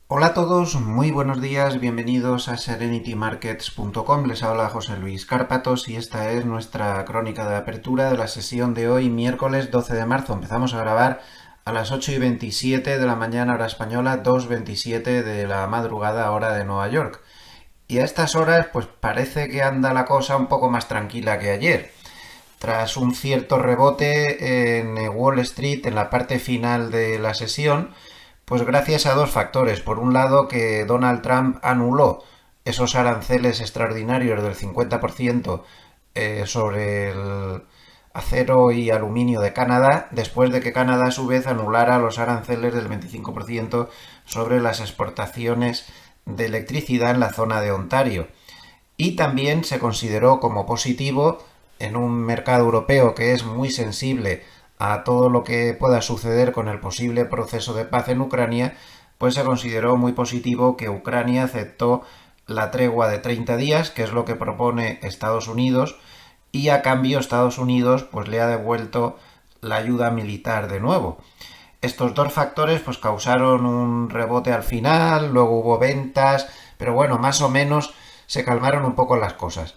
Hola a todos, muy buenos días, bienvenidos a serenitymarkets.com. Les habla José Luis Cárpatos y esta es nuestra crónica de apertura de la sesión de hoy, miércoles 12 de marzo. Empezamos a grabar a las 8:27 de la mañana hora española, 2:27 de la madrugada hora de Nueva York. Y a estas horas pues parece que anda la cosa un poco más tranquila que ayer. Tras un cierto rebote en Wall Street en la parte final de la sesión, pues gracias a dos factores. Por un lado, que Donald Trump anuló esos aranceles extraordinarios del 50% sobre el acero y aluminio de Canadá, después de que Canadá a su vez anulara los aranceles del 25% sobre las exportaciones de electricidad en la zona de Ontario. Y también se consideró como positivo en un mercado europeo que es muy sensible a todo lo que pueda suceder con el posible proceso de paz en Ucrania, pues se consideró muy positivo que Ucrania aceptó la tregua de 30 días, que es lo que propone Estados Unidos, y a cambio Estados Unidos pues le ha devuelto la ayuda militar de nuevo. Estos dos factores pues causaron un rebote al final, luego hubo ventas, pero bueno, más o menos se calmaron un poco las cosas.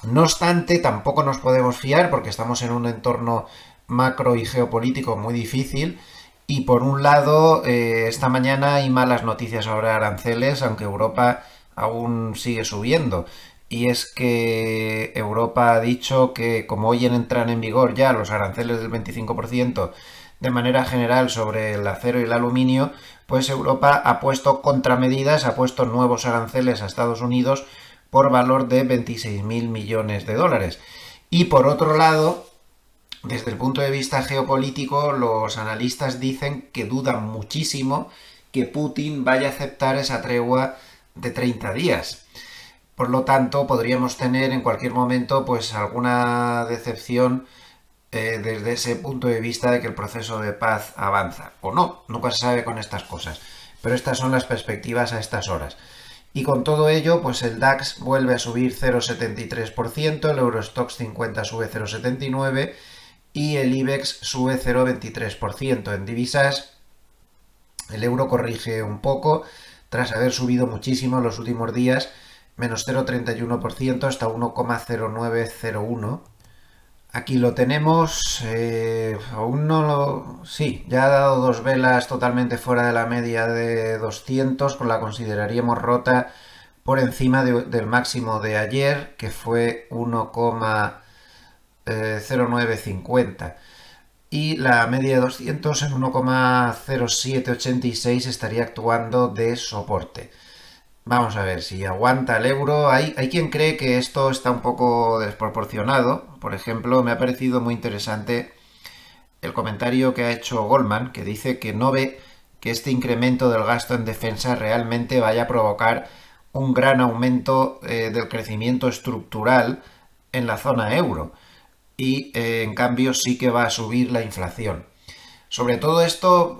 No obstante, tampoco nos podemos fiar porque estamos en un entorno macro y geopolítico muy difícil. Y por un lado, esta mañana hay malas noticias sobre aranceles, aunque Europa aún sigue subiendo. Y es que Europa ha dicho que como hoy entran en vigor ya los aranceles del 25% de manera general sobre el acero y el aluminio, pues Europa ha puesto contramedidas, ha puesto nuevos aranceles a Estados Unidos por valor de 26.000 millones de dólares. Y por otro lado, desde el punto de vista geopolítico, los analistas dicen que dudan muchísimo que Putin vaya a aceptar esa tregua de 30 días. Por lo tanto, podríamos tener en cualquier momento pues alguna decepción desde ese punto de vista de que el proceso de paz avanza. O no, nunca se sabe con estas cosas. Pero estas son las perspectivas a estas horas. Y con todo ello, pues el DAX vuelve a subir 0,73%, el Eurostoxx 50 sube 0,79% y el IBEX sube 0,23%. En divisas, el euro corrige un poco tras haber subido muchísimo en los últimos días, menos 0,31% hasta 1,0901. Aquí lo tenemos, aún no lo... Sí, ya ha dado dos velas totalmente fuera de la media de 200, pues la consideraríamos rota por encima del máximo de ayer, que fue 1,0950. Y la media de 200 en 1,0786 estaría actuando de soporte. Vamos a ver si aguanta el euro. Hay quien cree que esto está un poco desproporcionado. Por ejemplo, me ha parecido muy interesante el comentario que ha hecho Goldman, que dice que no ve que este incremento del gasto en defensa realmente vaya a provocar un gran aumento del crecimiento estructural en la zona euro. Y en cambio sí que va a subir la inflación. Sobre todo esto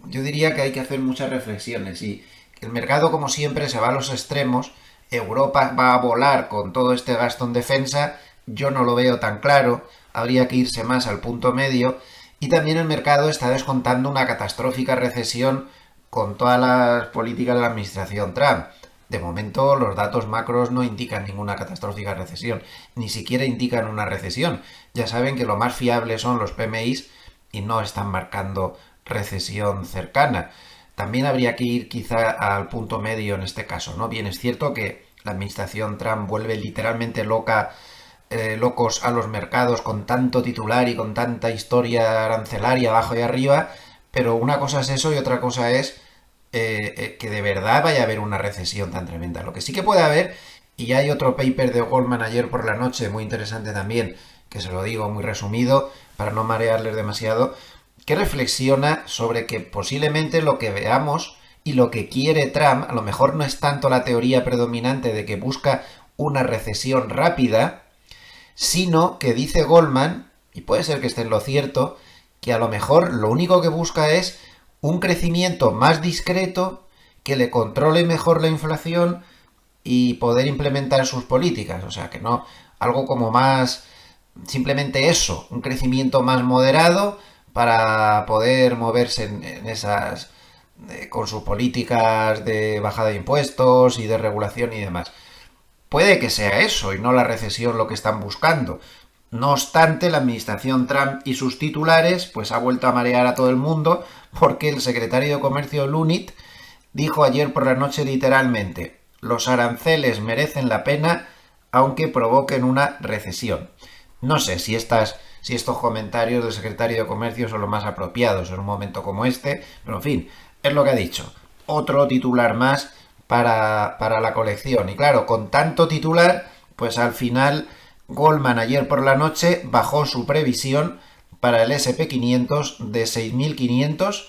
yo diría que hay que hacer muchas reflexiones y el mercado como siempre se va a los extremos. Europa va a volar con todo este gasto en defensa, yo no lo veo tan claro, habría que irse más al punto medio y también el mercado está descontando una catastrófica recesión con todas las políticas de la administración Trump. De momento los datos macros no indican ninguna catastrófica recesión, ni siquiera indican una recesión. Ya saben que lo más fiable son los PMIs y no están marcando recesión cercana. También habría que ir quizá al punto medio en este caso, ¿no? Bien, es cierto que la administración Trump vuelve literalmente locos a los mercados con tanto titular y con tanta historia arancelaria abajo y arriba, pero una cosa es eso y otra cosa es que de verdad vaya a haber una recesión tan tremenda. Lo que sí que puede haber, y hay otro paper de Goldman ayer por la noche, muy interesante también, que se lo digo muy resumido, para no marearles demasiado, que reflexiona sobre que posiblemente lo que veamos y lo que quiere Trump, a lo mejor no es tanto la teoría predominante de que busca una recesión rápida, sino que dice Goldman, y puede ser que esté en lo cierto, que a lo mejor lo único que busca es un crecimiento más discreto que le controle mejor la inflación y poder implementar sus políticas. O sea, que no, algo como más, simplemente eso, un crecimiento más moderado para poder moverse en esas con sus políticas de bajada de impuestos y de regulación y demás. Puede que sea eso y no la recesión lo que están buscando. No obstante, la administración Trump y sus titulares pues ha vuelto a marear a todo el mundo porque el secretario de Comercio Lunit dijo ayer por la noche literalmente: los aranceles merecen la pena aunque provoquen una recesión. No sé si estos comentarios del secretario de Comercio son los más apropiados en un momento como este, pero en fin, es lo que ha dicho. Otro titular más para la colección. Y claro, con tanto titular, pues al final Goldman ayer por la noche bajó su previsión para el SP500 de 6.500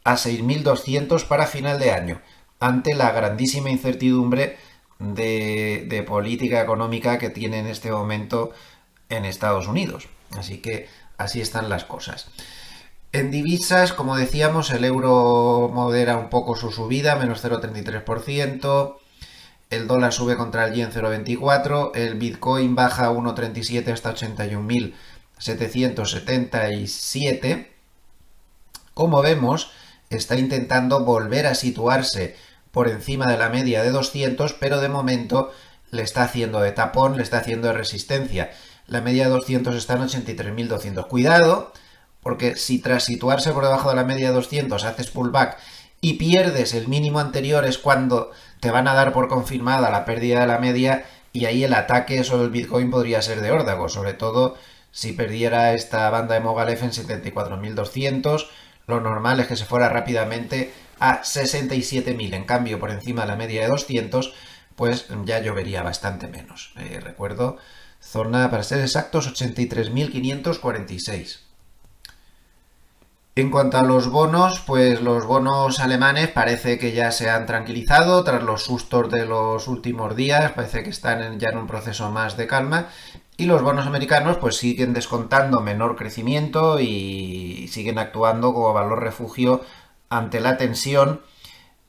a 6.200 para final de año, ante la grandísima incertidumbre de política económica que tiene en este momento en Estados Unidos. Así que así están las cosas. En divisas, como decíamos, el euro modera un poco su subida, menos 0,33%. El dólar sube contra el yen 0,24. El Bitcoin baja 1,37 hasta 81.777. Como vemos, está intentando volver a situarse por encima de la media de 200, pero de momento le está haciendo de tapón, le está haciendo de resistencia. La media de 200 está en 83.200. Cuidado, porque si tras situarse por debajo de la media de 200 haces pullback y pierdes el mínimo anterior, es cuando te van a dar por confirmada la pérdida de la media, y ahí el ataque sobre el Bitcoin podría ser de órdago, sobre todo si perdiera esta banda de Mogalef en 74.200. Lo normal es que se fuera rápidamente a 67.000. En cambio, por encima de la media de 200, pues ya llovería bastante menos. Recuerdo, zona, para ser exactos, 83.546. En cuanto a los bonos, pues los bonos alemanes parece que ya se han tranquilizado tras los sustos de los últimos días, parece que están ya en un proceso más de calma, y los bonos americanos pues siguen descontando menor crecimiento y siguen actuando como valor refugio ante la tensión,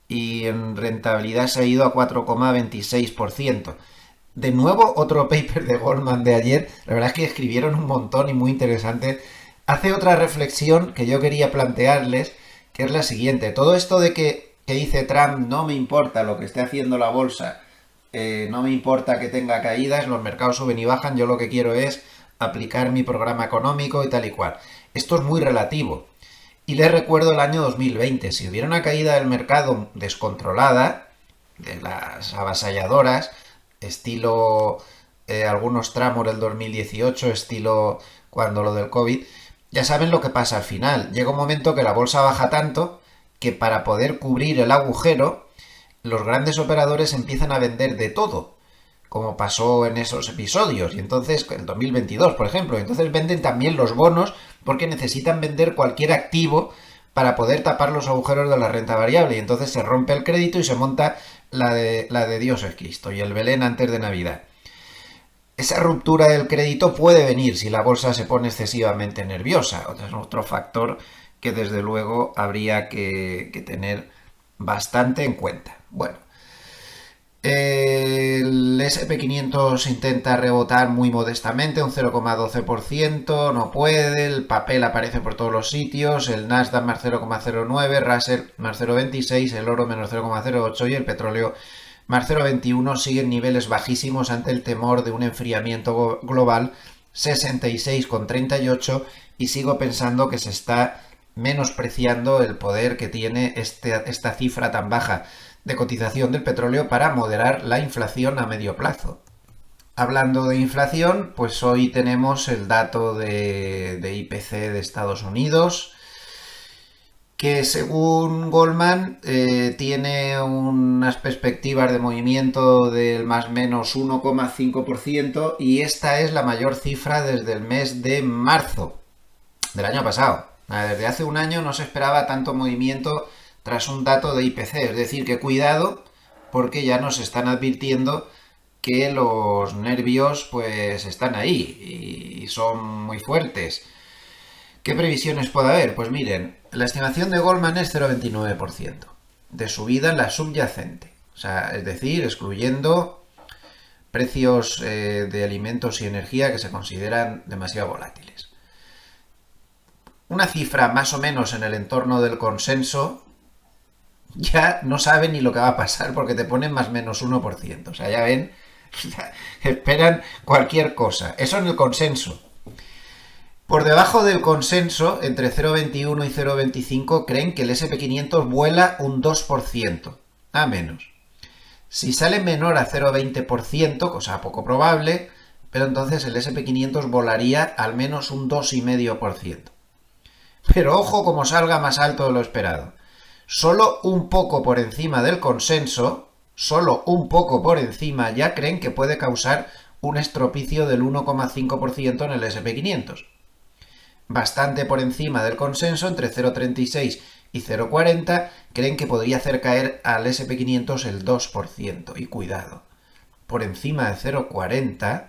y en rentabilidad se ha ido a 4,26%. De nuevo, otro paper de Goldman de ayer, la verdad es que escribieron un montón y muy interesante. Hace otra reflexión que yo quería plantearles, que es la siguiente. Todo esto de que dice Trump, no me importa lo que esté haciendo la bolsa, no me importa que tenga caídas, los mercados suben y bajan, yo lo que quiero es aplicar mi programa económico y tal y cual. Esto es muy relativo. Y les recuerdo el año 2020. Si hubiera una caída del mercado descontrolada, de las avasalladoras, estilo algunos tramos del 2018, estilo cuando lo del COVID, ya saben lo que pasa al final. Llega un momento que la bolsa baja tanto que para poder cubrir el agujero, los grandes operadores empiezan a vender de todo, como pasó en esos episodios. Y entonces, en 2022, por ejemplo, entonces venden también los bonos porque necesitan vender cualquier activo para poder tapar los agujeros de la renta variable. Y entonces se rompe el crédito y se monta la de Dios es Cristo y el Belén antes de Navidad. Esa ruptura del crédito puede venir si la bolsa se pone excesivamente nerviosa. Es otro factor que desde luego habría que tener bastante en cuenta. Bueno, el SP500 intenta rebotar muy modestamente, un 0,12%, no puede, el papel aparece por todos los sitios, el Nasdaq más 0,09, Russell más 0,26, el oro menos 0,08 y el petróleo más 0,21 siguen niveles bajísimos ante el temor de un enfriamiento global, 66,38, y sigo pensando que se está menospreciando el poder que tiene esta cifra tan baja de cotización del petróleo para moderar la inflación a medio plazo. Hablando de inflación, pues hoy tenemos el dato de IPC de Estados Unidos, que según Goldman tiene unas perspectivas de movimiento del más o menos 1,5%, y esta es la mayor cifra desde el mes de marzo del año pasado. Desde hace un año no se esperaba tanto movimiento tras un dato de IPC, es decir, que cuidado, porque ya nos están advirtiendo que los nervios pues están ahí y son muy fuertes. ¿Qué previsiones puede haber? Pues miren, la estimación de Goldman es 0,29% de subida en la subyacente, o sea, es decir, excluyendo precios de alimentos y energía que se consideran demasiado volátiles. Una cifra más o menos en el entorno del consenso ya no saben ni lo que va a pasar porque te ponen más menos 1%. O sea, ya ven, esperan cualquier cosa. Eso en el consenso. Por debajo del consenso, entre 0,21 y 0,25, creen que el SP500 vuela un 2%, a menos. Si sale menor a 0,20%, cosa poco probable, pero entonces el SP500 volaría al menos un 2,5%. Pero ojo como salga más alto de lo esperado. Solo un poco por encima del consenso, solo un poco por encima, ya creen que puede causar un estropicio del 1,5% en el SP500. Bastante por encima del consenso, entre 0,36 y 0,40, creen que podría hacer caer al SP500 el 2%. Y cuidado, por encima de 0,40,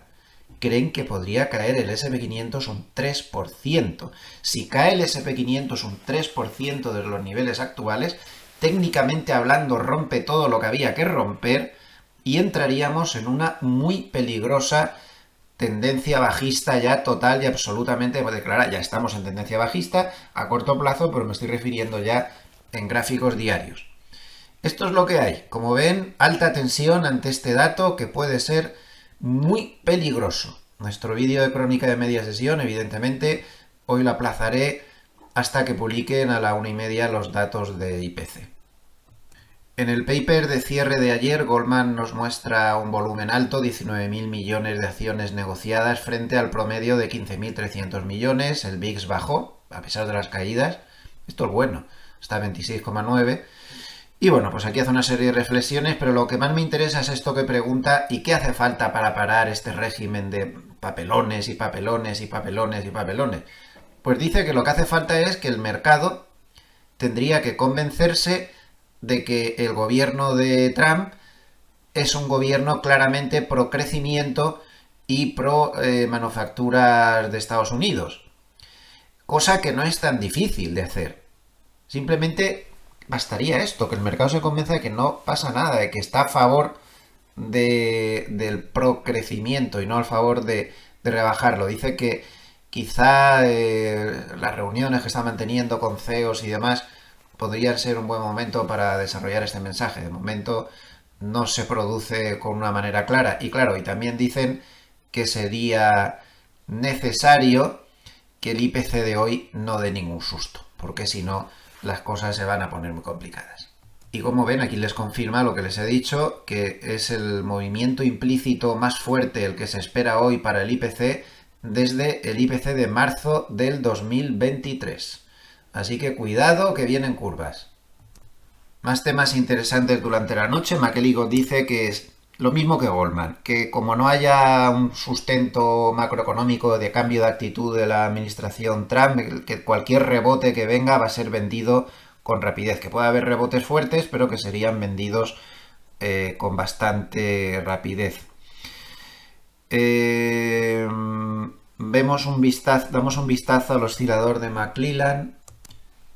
creen que podría caer el SP500 un 3%. Si cae el SP500 un 3% de los niveles actuales, técnicamente hablando rompe todo lo que había que romper y entraríamos en una muy peligrosa tendencia bajista ya total y absolutamente declarada. Ya estamos en tendencia bajista a corto plazo, pero me estoy refiriendo ya en gráficos diarios. Esto es lo que hay. Como ven, alta tensión ante este dato que puede ser muy peligroso. Nuestro vídeo de crónica de media sesión, evidentemente, hoy lo aplazaré hasta que publiquen a la 1:30 los datos de IPC. En el paper de cierre de ayer, Goldman nos muestra un volumen alto, 19.000 millones de acciones negociadas frente al promedio de 15.300 millones. El VIX bajó, a pesar de las caídas. Esto es bueno, está a 26,9. Y bueno, pues aquí hace una serie de reflexiones, pero lo que más me interesa es esto que pregunta: ¿y qué hace falta para parar este régimen de papelones y papelones y papelones y papelones? Pues dice que lo que hace falta es que el mercado tendría que convencerse de que el gobierno de Trump es un gobierno claramente pro crecimiento y pro manufacturas de Estados Unidos. Cosa que no es tan difícil de hacer. Simplemente bastaría esto, que el mercado se convenza de que no pasa nada, de que está a favor del procrecimiento y no a favor de rebajarlo. Dice que quizá las reuniones que está manteniendo con CEOs y demás podrían ser un buen momento para desarrollar este mensaje. De momento no se produce con una manera clara. Y claro, y también dicen que sería necesario que el IPC de hoy no dé ningún susto, porque si no las cosas se van a poner muy complicadas. Y como ven, aquí les confirma lo que les he dicho, que es el movimiento implícito más fuerte el que se espera hoy para el IPC desde el IPC de marzo del 2023. Así que cuidado que vienen curvas. Más temas interesantes durante la noche. McElligott dice que es lo mismo que Goldman, que como no haya un sustento macroeconómico de cambio de actitud de la administración Trump, que cualquier rebote que venga va a ser vendido con rapidez, que puede haber rebotes fuertes, pero que serían vendidos con bastante rapidez. Damos un vistazo al oscilador de McClellan,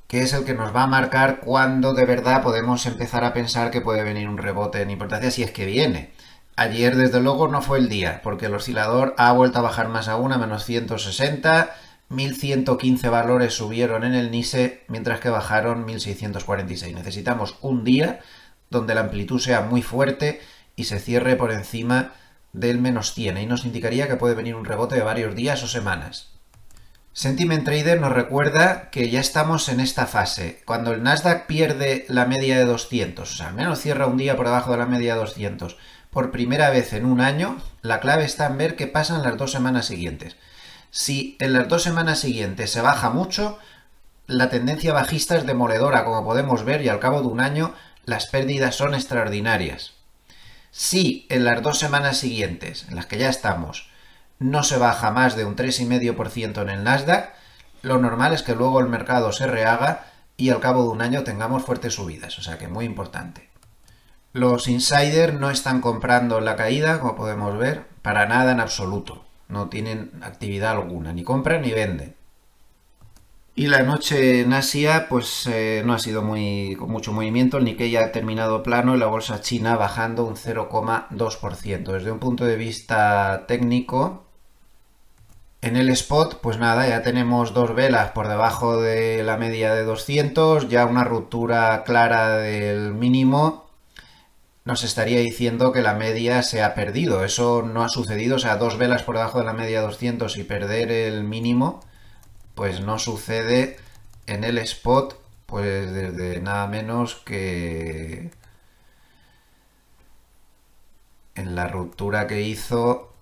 que es el que nos va a marcar cuándo de verdad podemos empezar a pensar que puede venir un rebote en importancia, si es que viene. Ayer, desde luego, no fue el día, porque el oscilador ha vuelto a bajar más aún, a menos 160, 1115 valores subieron en el NISE, mientras que bajaron 1646. Necesitamos un día donde la amplitud sea muy fuerte y se cierre por encima del menos 100, y nos indicaría que puede venir un rebote de varios días o semanas. Sentiment Trader nos recuerda que ya estamos en esta fase. Cuando el Nasdaq pierde la media de 200, o sea, al menos cierra un día por debajo de la media de 200, por primera vez en un año, la clave está en ver qué pasa en las 2 semanas siguientes. Si en las 2 semanas siguientes se baja mucho, la tendencia bajista es demoledora, como podemos ver, y al cabo de un año las pérdidas son extraordinarias. Si en las 2 semanas siguientes, en las que ya estamos, no se baja más de un 3,5% en el Nasdaq, lo normal es que luego el mercado se rehaga y al cabo de un año tengamos fuertes subidas, o sea que muy importante. Los insiders no están comprando en la caída, como podemos ver, para nada en absoluto. No tienen actividad alguna, ni compran ni venden. Y la noche en Asia pues no ha sido con mucho movimiento. El Nikkei ha terminado plano y la bolsa china bajando un 0,2%. Desde un punto de vista técnico, En el spot, pues nada, ya tenemos dos velas por debajo de la media de 200, ya una ruptura clara del mínimo nos estaría diciendo que la media se ha perdido. Eso no ha sucedido, o sea, dos velas por debajo de la media de 200 y perder el mínimo, pues no sucede en el spot, pues desde nada menos que en la ruptura que hizo,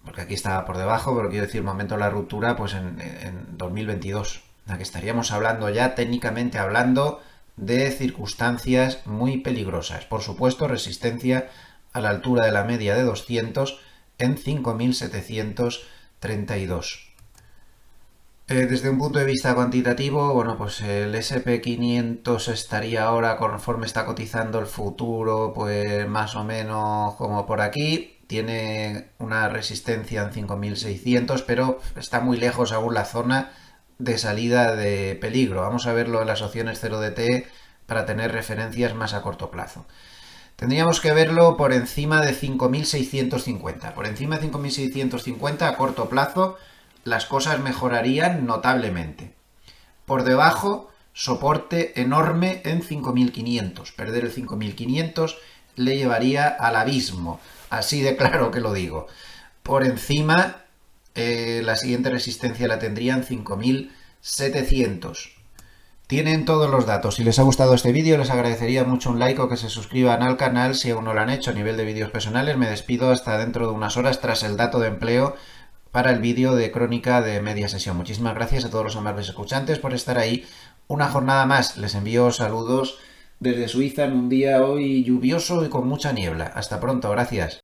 porque aquí estaba por debajo, pero quiero decir, momento de la ruptura, pues en 2022, la que estaríamos hablando ya, técnicamente hablando, de circunstancias muy peligrosas. Por supuesto, resistencia a la altura de la media de 200 en 5.732. Desde un punto de vista cuantitativo, bueno, pues el SP500 estaría ahora, conforme está cotizando el futuro, pues más o menos como por aquí. Tiene una resistencia en 5.600, pero está muy lejos aún la zona de salida de peligro. Vamos a verlo en las opciones 0DT para tener referencias más a corto plazo. Tendríamos que verlo por encima de 5.650. Por encima de 5.650 a corto plazo las cosas mejorarían notablemente. Por debajo, soporte enorme en 5.500. Perder el 5.500 le llevaría al abismo. Así de claro que lo digo. Por encima, la siguiente resistencia la tendría en 5.700. Tienen todos los datos. Si les ha gustado este vídeo, les agradecería mucho un like o que se suscriban al canal si aún no lo han hecho. A nivel de vídeos personales, me despido hasta dentro de unas horas tras el dato de empleo para el vídeo de crónica de media sesión. Muchísimas gracias a todos los amables escuchantes por estar ahí. Una jornada más. Les envío saludos desde Suiza en un día hoy lluvioso y con mucha niebla. Hasta pronto. Gracias.